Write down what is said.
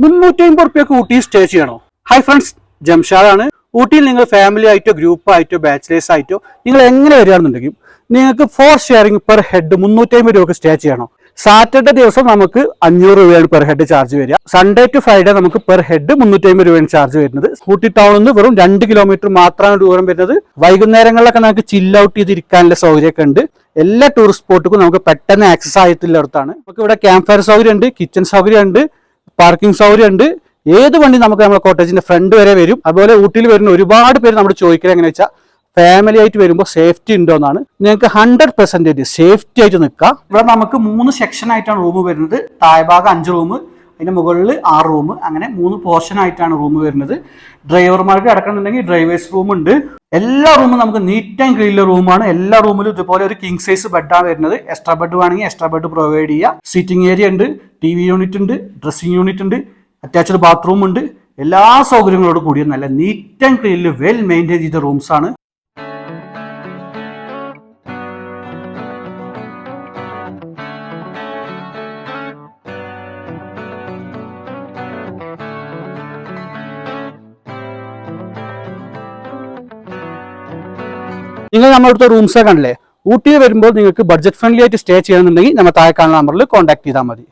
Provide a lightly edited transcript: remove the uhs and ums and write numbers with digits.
350 Ooty stay ചെയ്യണോ? Hi friends, ജംഷാദാണ്. ഊട്ടിയിൽ നിങ്ങൾ ഫാമിലി ആയിട്ടോ ഗ്രൂപ്പ് ആയിട്ടോ ബാച്ചിലേഴ്സ് ആയിട്ടോ നിങ്ങൾ എങ്ങനെ വരികയാണെന്നുണ്ടെങ്കിൽ നിങ്ങൾക്ക് 4 ഷെയറിംഗ് പെർ ഹെഡ് 350 രൂപക്ക് സ്റ്റേ ചെയ്യണം. സാറ്റർഡേ ദിവസം നമുക്ക് 500 രൂപയാണ് പെർ ഹെഡ് ചാർജ് വരിക. സൺഡേ ടു ഫ്രൈഡേ നമുക്ക് പെർ ഹെഡ് 350 രൂപയാണ് ചാർജ് വരുന്നത്. ഊട്ടി ടൗണിൽ നിന്ന് വെറും 2 കിലോമീറ്റർ മാത്രമാണ് ദൂരം വരുന്നത്. വൈകുന്നേരങ്ങളിലൊക്കെ നമുക്ക് ചില്ല് ഔട്ട് ചെയ്തിരിക്കാനുള്ള സൗകര്യമൊക്കെ ഉണ്ട്. എല്ലാ ടൂറിസ്റ്റ് സ്പോട്ടുക്കും നമുക്ക് പെട്ടെന്ന് ആക്സസ് ആയിട്ടുള്ളിടത്താണ്. നമുക്ക് ഇവിടെ ക്യാമ്പ് ഫയർ സൗകര്യം ഉണ്ട്, കിച്ചൺ സൗകര്യം ഉണ്ട്, പാർക്കിംഗ് സൗകര്യം ഉണ്ട്. ഏത് വണ്ടി നമുക്ക് നമ്മുടെ കോട്ടേജിന്റെ ഫ്രണ്ട് വരെ വരും. അതുപോലെ ഊട്ടിയിൽ വരുന്ന ഒരുപാട് പേര് നമ്മൾ ചോദിക്കുന്നത് എങ്ങനെയാ വെച്ചാൽ ഫാമിലി ആയിട്ട് വരുമ്പോൾ സേഫ്റ്റി ഉണ്ടോ എന്നാണ്. നിങ്ങൾക്ക് 100% സേഫ്റ്റി ആയിട്ട് നിൽക്കാം. ഇവിടെ നമുക്ക് 3 സെക്ഷൻ ആയിട്ടാണ് റൂം വരുന്നത്. താഴ്ഭാഗം 5 റൂം, അതിന്റെ മുകളിൽ 6 റൂം, അങ്ങനെ 3 പോർഷൻ ആയിട്ടാണ് റൂം വരുന്നത്. ഡ്രൈവർമാർക്ക് കിടക്കണമെന്നുണ്ടെങ്കിൽ ഡ്രൈവേഴ്സ് റൂം ഉണ്ട്. എല്ലാ റൂമും നമുക്ക് നീറ്റ് ആൻഡ് ക്ലീൻ റൂമാണ്. എല്ലാ റൂമിലും ഇതുപോലെ ഒരു കിങ് സൈസ് ബെഡാണ് വരുന്നത്. എക്സ്ട്രാ ബെഡ് വേണമെങ്കിൽ എക്സ്ട്രാ ബെഡ് പ്രൊവൈഡ് ചെയ്യുക. സീറ്റിംഗ് ഏരിയ ഉണ്ട്, TV യൂണിറ്റ് ഉണ്ട്, ഡ്രസ്സിംഗ് യൂണിറ്റ് ഉണ്ട്, അറ്റാച്ച്ഡ് ബാത്റൂം ഉണ്ട്. എല്ലാ സൗകര്യങ്ങളോട് കൂടിയ നല്ല നീറ്റ് ആൻഡ് ക്ലീനിൽ വെൽ മെയിൻറ്റെയിൻ ചെയ്ത റൂംസ് ആണ്. നിങ്ങൾ നമ്മുടെ റൂംസ് കണ്ടില്ലേ? ഊട്ടിയിൽ വരുമ്പോൾ നിങ്ങൾക്ക് ബഡ്ജറ്റ് ഫ്രണ്ട്ലി ആയിട്ട് സ്റ്റേ ചെയ്യണമെന്നുണ്ടെങ്കിൽ നമ്മൾ താഴെ കാണുന്ന നമ്പറിൽ കോൺടാക്ട് ചെയ്താൽ മതി.